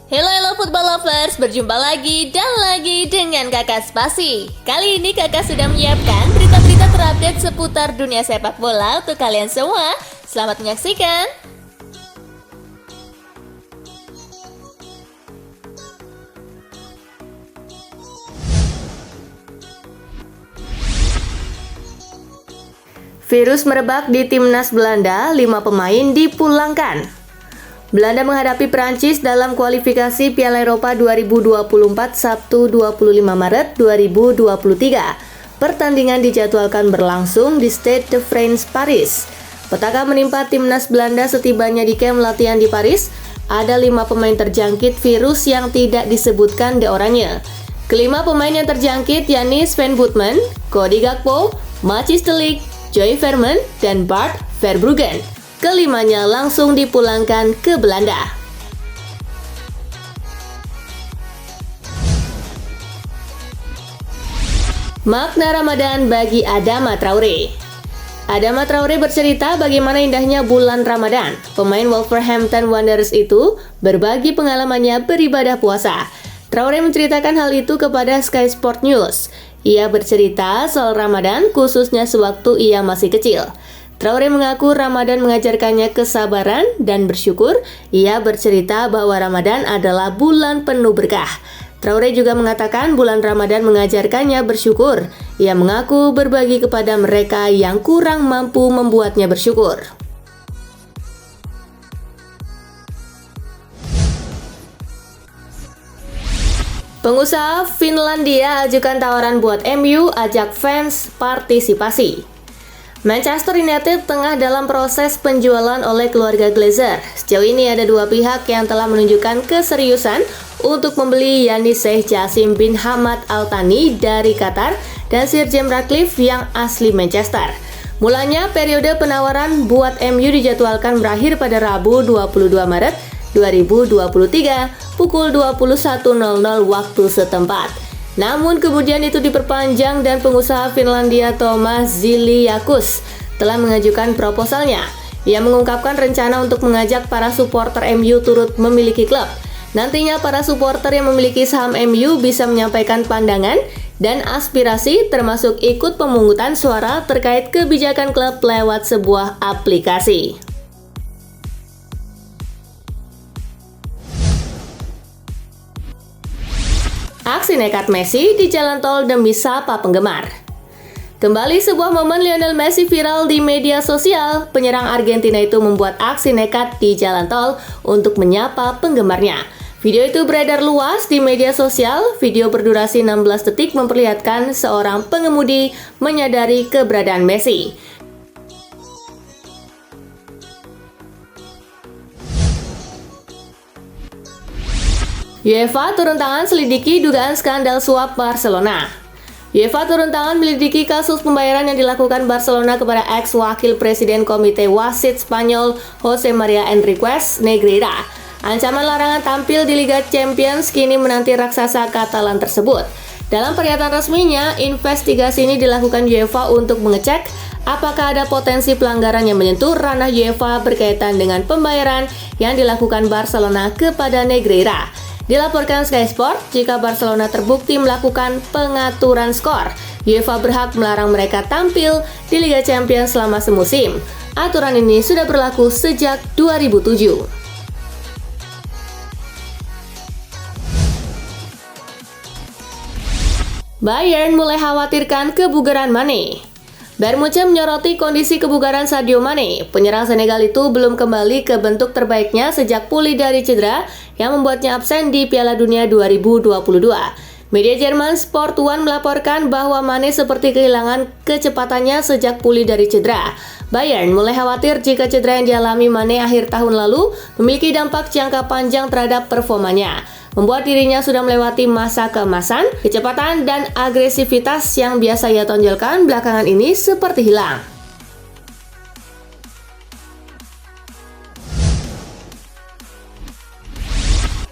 Hello football lovers, berjumpa lagi dan lagi dengan Kakak Spasi. Kali ini Kakak sudah menyiapkan berita-berita terupdate seputar dunia sepak bola untuk kalian semua. Selamat menyaksikan. Virus merebak di timnas Belanda, 5 pemain dipulangkan. Belanda menghadapi Prancis dalam kualifikasi Piala Eropa 2024 Sabtu 25 Maret 2023. Pertandingan dijadwalkan berlangsung di Stade de France, Paris. Petaka menimpa timnas Belanda setibanya di kamp latihan di Paris. Ada 5 pemain terjangkit virus yang tidak disebutkan de oranye. Kelima pemain yang terjangkit yakni Sven Botman, Cody Gakpo, Matthijs de Ligt, Joey Veerman, dan Bart Verbruggen. Kelimanya langsung dipulangkan ke Belanda. Makna Ramadan bagi Adama Traore. Adama Traore bercerita bagaimana indahnya bulan Ramadan. Pemain Wolverhampton Wanderers itu berbagi pengalamannya beribadah puasa. Traore menceritakan hal itu kepada Sky Sport News. Ia bercerita soal Ramadan khususnya sewaktu ia masih kecil. Traore mengaku Ramadan mengajarkannya kesabaran dan bersyukur. Ia bercerita bahwa Ramadan adalah bulan penuh berkah. Traore juga mengatakan bulan Ramadan mengajarkannya bersyukur. Ia mengaku berbagi kepada mereka yang kurang mampu membuatnya bersyukur. Pengusaha Finlandia ajukan tawaran buat MU, ajak fans partisipasi. Manchester United tengah dalam proses penjualan oleh keluarga Glazer. Sejauh ini ada 2 pihak yang telah menunjukkan keseriusan untuk membeli, yakni Sheikh Jassim bin Hamad Al Thani dari Qatar dan Sir Jim Ratcliffe yang asli Manchester. Mulanya periode penawaran buat MU dijadwalkan berakhir pada Rabu 22 Maret 2023 pukul 21.00 waktu setempat. Namun kemudian itu diperpanjang dan pengusaha Finlandia Thomas Ziliakus telah mengajukan proposalnya. Ia mengungkapkan rencana untuk mengajak para supporter MU turut memiliki klub. Nantinya para supporter yang memiliki saham MU bisa menyampaikan pandangan dan aspirasi termasuk ikut pemungutan suara terkait kebijakan klub lewat sebuah aplikasi. Aksi nekat Messi di jalan tol demi sapa penggemar. Kembali sebuah momen Lionel Messi viral di media sosial. Penyerang Argentina itu membuat aksi nekat di jalan tol untuk menyapa penggemarnya. Video itu beredar luas di media sosial. Video berdurasi 16 detik memperlihatkan seorang pengemudi menyadari keberadaan Messi. UEFA turun tangan selidiki dugaan skandal suap Barcelona. UEFA turun tangan melidiki kasus pembayaran yang dilakukan Barcelona kepada ex-wakil presiden komite wasit Spanyol Jose Maria Enriquez Negreira. Ancaman larangan tampil di Liga Champions kini menanti raksasa Katalan tersebut. Dalam pernyataan resminya, investigasi ini dilakukan UEFA untuk mengecek apakah ada potensi pelanggaran yang menyentuh ranah UEFA berkaitan dengan pembayaran yang dilakukan Barcelona kepada Negreira. Dilaporkan Sky Sport, jika Barcelona terbukti melakukan pengaturan skor, UEFA berhak melarang mereka tampil di Liga Champions selama semusim. Aturan ini sudah berlaku sejak 2007. Bayern mulai khawatirkan kebugaran Mane. Bayern Munchen menyoroti kondisi kebugaran Sadio Mane. Penyerang Senegal itu belum kembali ke bentuk terbaiknya sejak pulih dari cedera yang membuatnya absen di Piala Dunia 2022. Media Jerman Sport One melaporkan bahwa Mane seperti kehilangan kecepatannya sejak pulih dari cedera. Bayern mulai khawatir jika cedera yang dialami Mane akhir tahun lalu memiliki dampak jangka panjang terhadap performanya, membuat dirinya sudah melewati masa keemasan. Kecepatan dan agresivitas yang biasa ia tonjolkan belakangan ini seperti hilang.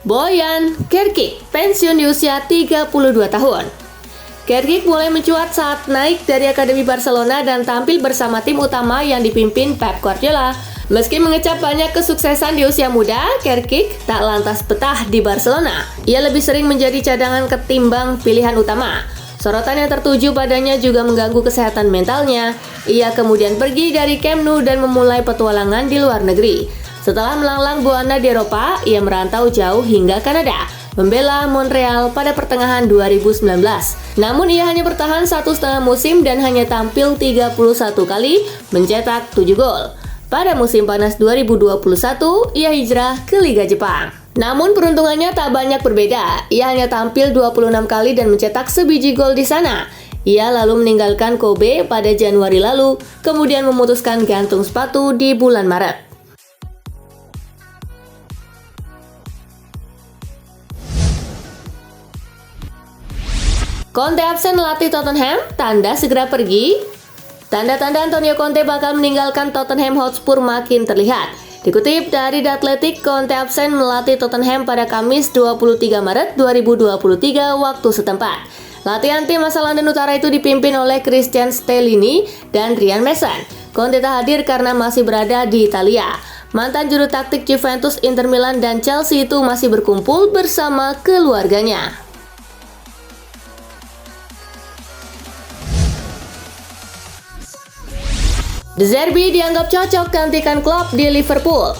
Bojan Krkić pensiun di usia 32 tahun. Krkić mulai mencuat saat naik dari Akademi Barcelona dan tampil bersama tim utama yang dipimpin Pep Guardiola. Meski mengecap banyak kesuksesan di usia muda, Kerkic tak lantas betah di Barcelona. Ia lebih sering menjadi cadangan ketimbang pilihan utama. Sorotan yang tertuju padanya juga mengganggu kesehatan mentalnya. Ia kemudian pergi dari Camp Nou dan memulai petualangan di luar negeri. Setelah melanglang buana di Eropa, ia merantau jauh hingga Kanada, membela Montreal pada pertengahan 2019. Namun ia hanya bertahan 1,5 musim dan hanya tampil 31 kali, mencetak 7 gol. Pada musim panas 2021, ia hijrah ke Liga Jepang. Namun peruntungannya tak banyak berbeda. Ia hanya tampil 26 kali dan mencetak sebiji gol di sana. Ia lalu meninggalkan Kobe pada Januari lalu, kemudian memutuskan gantung sepatu di bulan Maret. Conte absen melatih Tottenham, tanda segera pergi. Tanda-tanda Antonio Conte bakal meninggalkan Tottenham Hotspur makin terlihat. Dikutip dari The Athletic, Conte absen melatih Tottenham pada Kamis 23 Maret 2023 waktu setempat. Latihan tim asal London Utara itu dipimpin oleh Christian Stellini dan Ryan Mason. Conte tak hadir karena masih berada di Italia. Mantan juru taktik Juventus, Inter Milan, dan Chelsea itu masih berkumpul bersama keluarganya. De Zerbi dianggap cocok gantikan Klopp di Liverpool.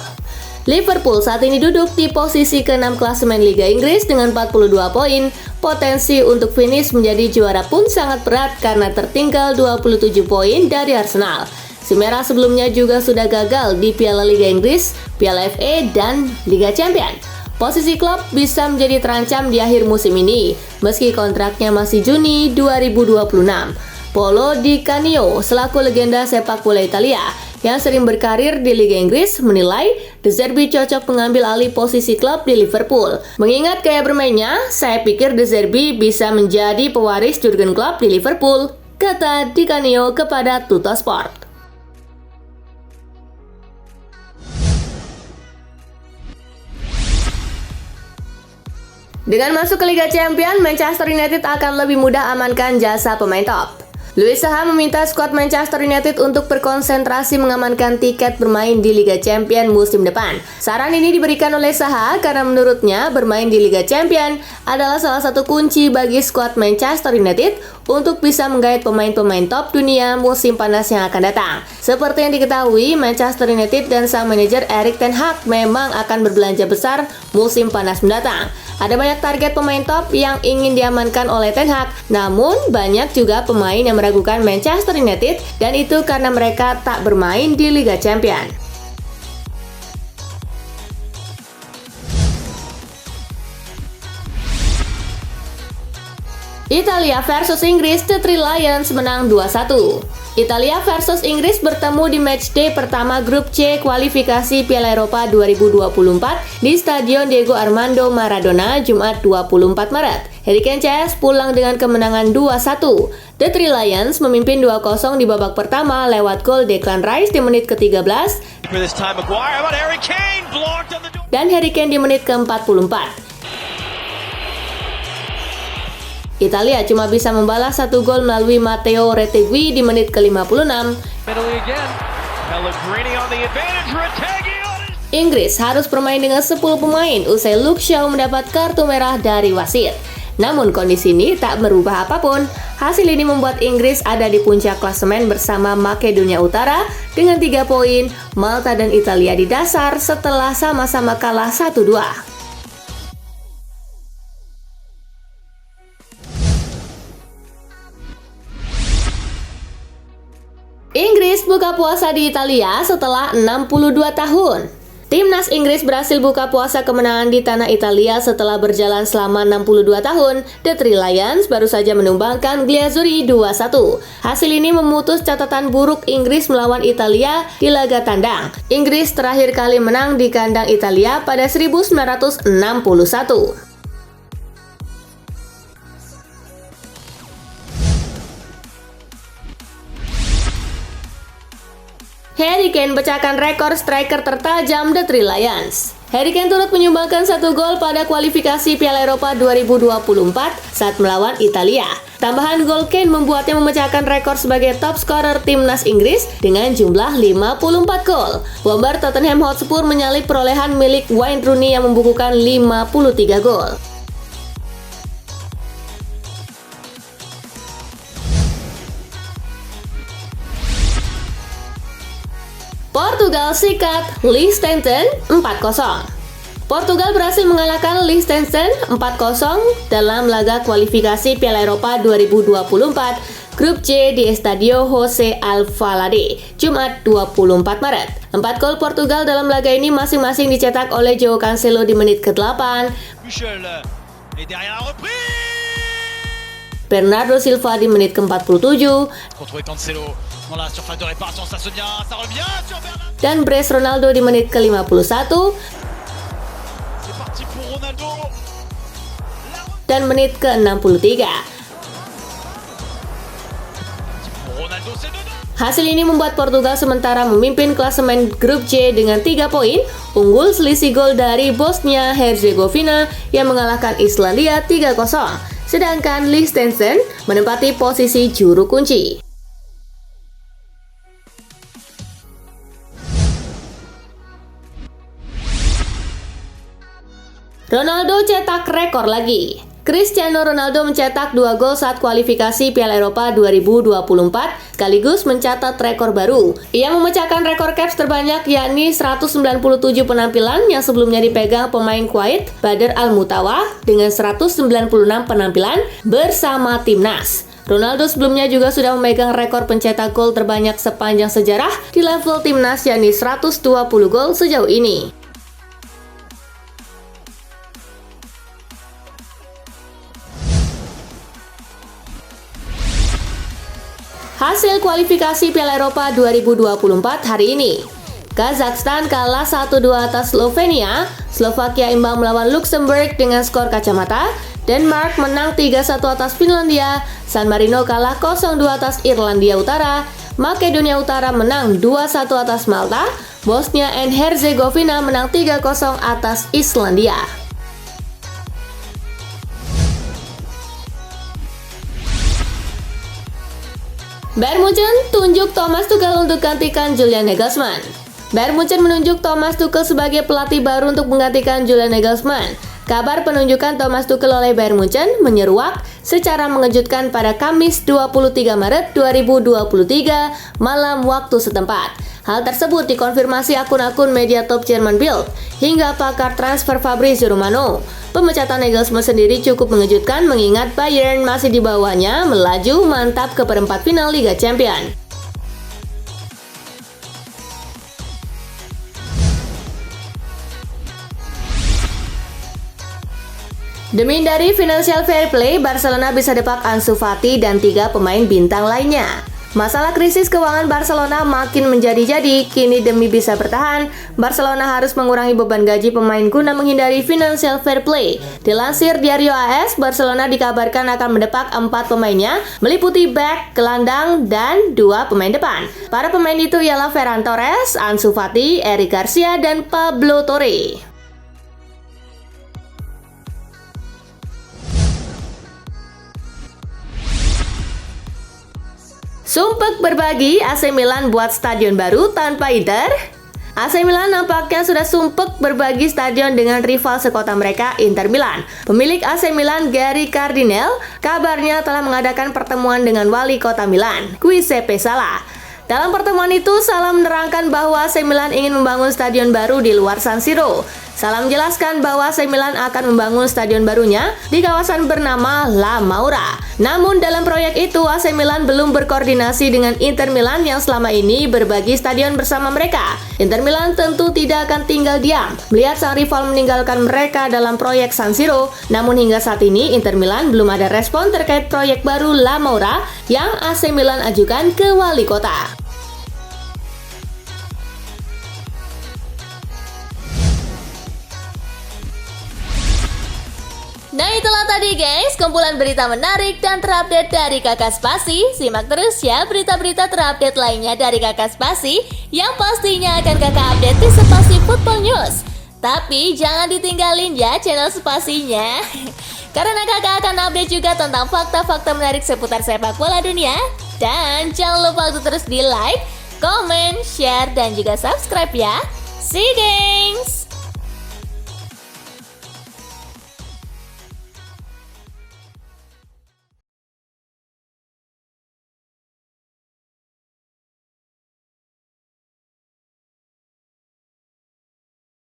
Liverpool saat ini duduk di posisi ke-6 klasemen Liga Inggris dengan 42 poin. Potensi untuk finish menjadi juara pun sangat berat karena tertinggal 27 poin dari Arsenal. Si Merah sebelumnya juga sudah gagal di Piala Liga Inggris, Piala FA, dan Liga Champions. Posisi Klopp bisa menjadi terancam di akhir musim ini, meski kontraknya masih Juni 2026. Paulo Di Canio, selaku legenda sepak bola Italia yang sering berkarir di Liga Inggris, menilai De Zerbi cocok mengambil alih posisi klub di Liverpool. Mengingat gaya bermainnya, saya pikir De Zerbi bisa menjadi pewaris Jurgen Klopp di Liverpool, kata Di Canio kepada Tuttosport. Dengan masuk ke Liga Champions, Manchester United akan lebih mudah amankan jasa pemain top. Louis Saha meminta skuad Manchester United untuk berkonsentrasi mengamankan tiket bermain di Liga Champions musim depan. Saran ini diberikan oleh Saha karena menurutnya bermain di Liga Champions adalah salah satu kunci bagi skuad Manchester United untuk bisa menggait pemain-pemain top dunia musim panas yang akan datang. Seperti yang diketahui, Manchester United dan sang manajer Erik ten Hag memang akan berbelanja besar musim panas mendatang. Ada banyak target pemain top yang ingin diamankan oleh Ten Hag, namun banyak juga pemain yang meragukan Manchester United dan itu karena mereka tak bermain di Liga Champions. Italia versus Inggris, The Three Lions menang 2-1. Italia versus Inggris bertemu di matchday pertama grup C kualifikasi Piala Eropa 2024 di Stadion Diego Armando Maradona Jumat 24 Maret. Hurricane CS pulang dengan kemenangan 2-1. The Three Lions memimpin 2-0 di babak pertama lewat gol Declan Rice di menit ke-13 dan Harry Kane di menit ke-44. Italia cuma bisa membalas 1 gol melalui Matteo Retegui di menit ke-56. Inggris harus bermain dengan 10 pemain usai Luke Shaw mendapat kartu merah dari wasit. Namun kondisi ini tak merubah apapun. Hasil ini membuat Inggris ada di puncak klasemen bersama Makedonia Utara dengan 3 poin. Malta dan Italia di dasar setelah sama-sama kalah 1-2. Inggris buka puasa di Italia setelah 62 tahun. Timnas Inggris berhasil buka puasa kemenangan di tanah Italia setelah berjalan selama 62 tahun. The Three Lions baru saja menumbangkan Glazuri 2-1. Hasil ini memutus catatan buruk Inggris melawan Italia di laga tandang. Inggris terakhir kali menang di kandang Italia pada 1961. Harry Kane pecahkan rekor striker tertajam The Three Lions. Harry Kane turut menyumbangkan 1 gol pada kualifikasi Piala Eropa 2024 saat melawan Italia. Tambahan gol Kane membuatnya memecahkan rekor sebagai top scorer timnas Inggris dengan jumlah 54 gol. Bomber Tottenham Hotspur menyalip perolehan milik Wayne Rooney yang membukukan 53 gol. Portugal sikat Liechtenstein 4-0. Portugal berhasil mengalahkan Liechtenstein 4-0 dalam laga kualifikasi Piala Eropa 2024 Grup C di Estadio José Alvalade, Jumat 24 Maret. 4 gol Portugal dalam laga ini masing-masing dicetak oleh João Cancelo di menit ke-8, Bernardo Silva di menit ke-47, dan Brace Ronaldo di menit ke-51 dan menit ke-63. Hasil ini membuat Portugal sementara memimpin klasemen Grup C dengan 3 poin, unggul selisih gol dari Bosnia Herzegovina yang mengalahkan Islandia 3-0. Sedangkan Liechtenstein menempati posisi juru kunci. Ronaldo cetak rekor lagi. Cristiano Ronaldo mencetak 2 gol saat kualifikasi Piala Eropa 2024 sekaligus mencatat rekor baru. Ia memecahkan rekor caps terbanyak yakni 197 penampilan yang sebelumnya dipegang pemain Kuwait Badr Al-Mutawa dengan 196 penampilan bersama timnas. Ronaldo sebelumnya juga sudah memegang rekor pencetak gol terbanyak sepanjang sejarah di level timnas yakni 120 gol sejauh ini. Hasil kualifikasi Piala Eropa 2024 hari ini. Kazakhstan kalah 1-2 atas Slovenia, Slovakia imbang melawan Luxembourg dengan skor kacamata, Denmark menang 3-1 atas Finlandia, San Marino kalah 0-2 atas Irlandia Utara, Makedonia Utara menang 2-1 atas Malta, Bosnia and Herzegovina menang 3-0 atas Islandia. Bayern Munchen tunjuk Thomas Tuchel untuk gantikan Julian Nagelsmann. Bayern Munchen menunjuk Thomas Tuchel sebagai pelatih baru untuk menggantikan Julian Nagelsmann. Kabar penunjukan Thomas Tuchel oleh Bayern Munchen menyeruak secara mengejutkan pada Kamis 23 Maret 2023 malam waktu setempat. Hal tersebut dikonfirmasi akun-akun media top Jerman Bild hingga pakar transfer Fabrizio Romano. Pemecatan Nagelsmann sendiri cukup mengejutkan mengingat Bayern masih di bawahnya melaju mantap ke perempat final Liga Champions. Demi hindari financial fair play, Barcelona bisa depak Ansu Fati dan 3 pemain bintang lainnya. Masalah krisis keuangan Barcelona makin menjadi-jadi, kini demi bisa bertahan, Barcelona harus mengurangi beban gaji pemain guna menghindari financial fair play. Dilansir Diario AS, Barcelona dikabarkan akan mendepak 4 pemainnya, meliputi back, gelandang, dan 2 pemain depan. Para pemain itu ialah Ferran Torres, Ansu Fati, Eric Garcia, dan Pablo Torre. Sumpek berbagi, AC Milan buat stadion baru tanpa Inter. AC Milan nampaknya sudah sumpek berbagi stadion dengan rival sekota mereka, Inter Milan. Pemilik AC Milan, Gary Cardinale, kabarnya telah mengadakan pertemuan dengan wali kota Milan, Giuseppe Sala. Dalam pertemuan itu, Sala menerangkan bahwa AC Milan ingin membangun stadion baru di luar San Siro. Sala menjelaskan bahwa AC Milan akan membangun stadion barunya di kawasan bernama La Maura. Namun dalam proyek itu AC Milan belum berkoordinasi dengan Inter Milan yang selama ini berbagi stadion bersama mereka. Inter Milan tentu tidak akan tinggal diam melihat sang rival meninggalkan mereka dalam proyek San Siro. Namun hingga saat ini Inter Milan belum ada respon terkait proyek baru La Maura yang AC Milan ajukan ke wali kota. Nah itulah tadi guys, kumpulan berita menarik dan terupdate dari Kakak Spasi. Simak terus ya berita-berita terupdate lainnya dari Kakak Spasi yang pastinya akan Kakak update di Spasi Football News. Tapi jangan ditinggalin ya channel Spasinya. karena kakak akan update juga tentang fakta-fakta menarik seputar sepak bola dunia. Dan jangan lupa untuk terus di like, comment, share, dan juga subscribe ya. See you gengs!